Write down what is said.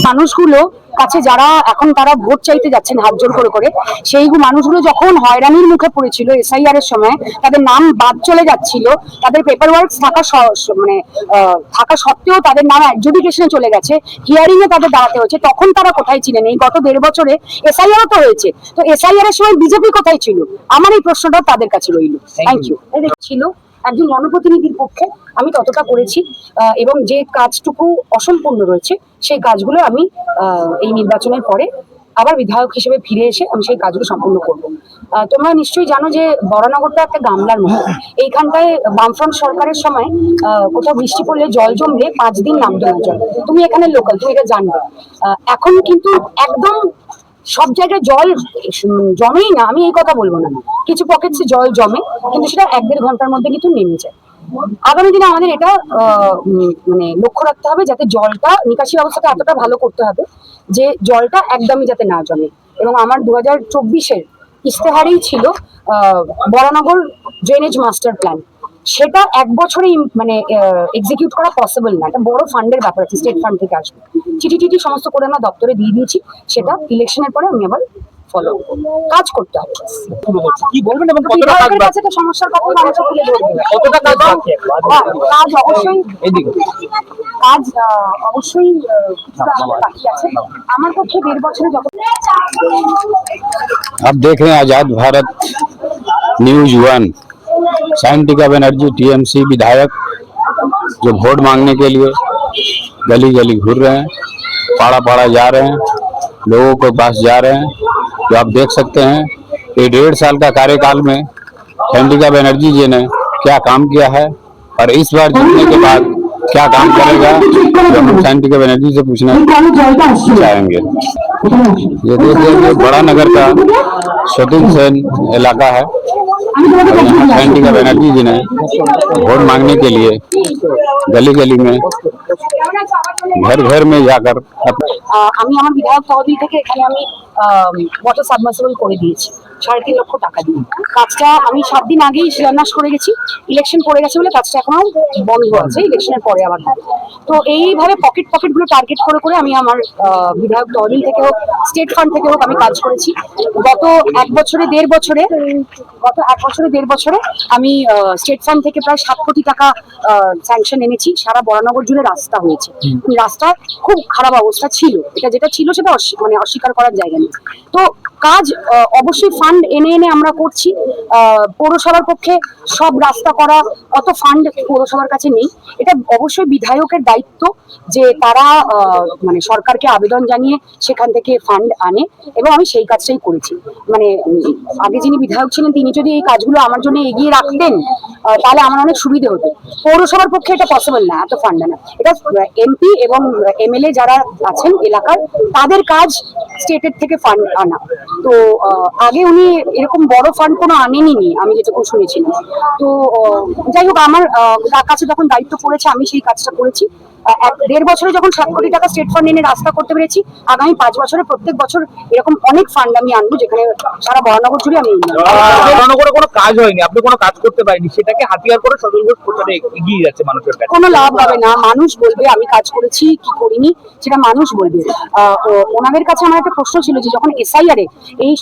মানুষগুলো কাছে যারা এখন তারা ভোট চাইতে যাচ্ছেন হাত জোর করে করে, সেই মানুষগুলো যখন হয়রানির মুখে পড়েছিল এসআইআর এর সময়, তাদের নাম বাদ চলে যাচ্ছিল, তাদের পেপার ওয়ার্ক থাকা সত্ত্বেও তাদের নাম অ্যাডজুডিকেশনে চলে গেছে, হিয়ারিং এ তাদের দাঁড়াতে হয়েছে, তখন তারা কোথায় ছিলেন? এই গত 1.5 বছরে এসআইআর তো হয়েছে, তো এসআইআর এর সময় বিজেপি কোথায় ছিল? আমার এই প্রশ্নটা তাদের কাছে রইল। Thank you. ছিল একজন জনপ্রতিনিধির পক্ষে আমি ততটা করেছি, এবং যে কাজটুকু অসম্পূর্ণ রয়েছে সেই কাজগুলো আমি এই নির্বাচনের পরে আবার বিধায়ক হিসেবে ফিরে এসে আমি সেই কাজগুলো সম্পূর্ণ করব। তোমরা নিশ্চয়ই জানো যে বরানগরটা একটা গামলার মতো। এইখানটায় বামফ্রন্ট সরকারের সময় কোথাও বৃষ্টি পড়লে জল জমলে 5 দিন নামতো না জল। তুমি এখানে লোকাল, তুমি এটা জানবে। এখন কিন্তু একদম সব জায়গায় জল জমেই না, আমি এই কথা বলবো না, কিছু পকেটসে জল জমে, কিন্তু সেটা 1-1.5 ঘন্টার মধ্যে কিন্তু নেমে যায়। আগামী দিনে আমাদের এটা মানে লক্ষ্য রাখতে হবে যাতে জলটা নিকাশি ব্যবস্থাটা এতটা ভালো করতে হবে যে জলটা একদমই যাতে না জমে। এবং আমার 2024-এর ইস্তেহারেই ছিল বরানগর ড্রেনেজ মাস্টার প্ল্যান। সেটা 1 বছরেই মানে এক্সিকিউট করা পসিবল না, একটা বড় ফান্ডের ব্যাপার আছে, স্টেট ফান্ড থেকে আসবে। চিঠি সমস্ত করে আমরা দপ্তরে দিয়ে দিয়েছি, সেটা ইলেকশনের পরে আমি আবার ফলো কাজ করতে হবে। কি বলবেন এবং কতটা কাজ বাকি? একটা সমস্যার কথা মানুষ তুলে ধরবে, কতটা কাজ বাকি? কাজ অবশ্যই কাজ অবশ্যই বাকি আছে আমার পক্ষে। 1.5 বছরে যখন अब देख रहे हैं आजाद भारत न्यूज 1, साइंटिका बनर्जी टीएमसी विधायक जो वोट मांगने के लिए गली गली घूर रहे हैं, पाड़ा पाड़ा जा रहे हैं, लोगों के पास जा रहे हैं। जो आप देख सकते हैं कि 1.5 साल का कार्यकाल में साइंटिका बनर्जी जी ने क्या काम किया है और इस बार जीतने के बाद क्या काम करेगा, जो हम साइंटिका बनर्जी से पूछना चाहेंगे। ये देखिए, ये बड़ा नगर का शूटिंग सेन इलाका है और यहाँ साइंटिका बनर्जी जी ने वोट मांगने के लिए गली गली में घर घर में जाकर আমি আমার বিধায়ক তহবিল থেকে এখানে আমি ওয়াটার সাবমার্সিবল করে দিয়েছি 3.5 লক্ষ টাকা দিয়ে। কাজটা আমি 7 দিন আগেই শিলান্যাস করে গেছি, ইলেকশন পড়ে গেছে বলে কাজটা এখনো বন্ধ আছে, ইলেকশনের পরে আবার। তো এইভাবে পকেট গুলো টার্গেট করে করে আমি আমার বিধায়ক তহবিল থেকে হোক, স্টেট ফান্ড থেকে হোক আমি কাজ করেছি। গত 1 বছরে 1.5 বছরে আমি স্টেট ফান্ড থেকে প্রায় 7 কোটি টাকা স্যাংশন এনেছি। সারা বরানগর জুড়ে রাস্তা হয়েছে, রাস্তা খুব খারাপ অবস্থা ছিল, এটা যেটা ছিল সেটা মানে অস্বীকার করার জায়গা নেই। তো কাজ অবশ্যই ফান্ড এনে আমরা করছি। পৌরসভার পক্ষে সব রাস্তা করা, অত ফান্ড পৌরসভার কাছে নেই। এটা অবশ্যই বিধায়কের দায়িত্ব যে তারা মানে সরকারকে আবেদন জানিয়ে সেখান থেকে ফান্ড আনে, এবং আমি সেই কাজটাই করেছি। মানে আগে যিনি বিধায়ক ছিলেন তিনি যদি এই কাজগুলো আমার জন্য এগিয়ে রাখতেন তাহলে আমার অনেক সুবিধে হতো। পৌরসভার পক্ষে এটা পসিবল না, এত ফান্ড আনা। এটা এমপি এবং এমএলএ যারা আছেন এলাকার, তাদের কাজ স্টেটের থেকে ফান্ড আনা। তো আগে উনি এরকম বড় ফান্ড কোনো আনেনি, আমি যেটুকু শুনেছিলাম। তো যাই হোক, আমার তার কাছে যখন দায়িত্ব পড়েছে আমি সেই কাজটা করেছি। 1.5 বছরে যখন 7 কোটি টাকা স্টেট ফান্ড এনে রাস্তা করতে পেরেছি, আগামী 5 বছরে প্রত্যেক বছর এরকম অনেক ফান্ড আমি আনবো, যেখানে সারা বরানগর জুড়ে আমি বরানগরে কোনো কাজ হয়নি, আপনি কোনো কাজ করতে পারেনি, সেটাকে হাতিয়ার করে সদলঘোষ প্রচারে এগিয়ে যাচ্ছে মানুষের কাছে। কোনো লাভ হবে না, মানুষ বলবে আমি কাজ করেছি কি করিনি, সেটা মানুষ বলবে। ওনাদের কাছে আমার একটা প্রশ্ন ছিল যে যখন এসআইআর এই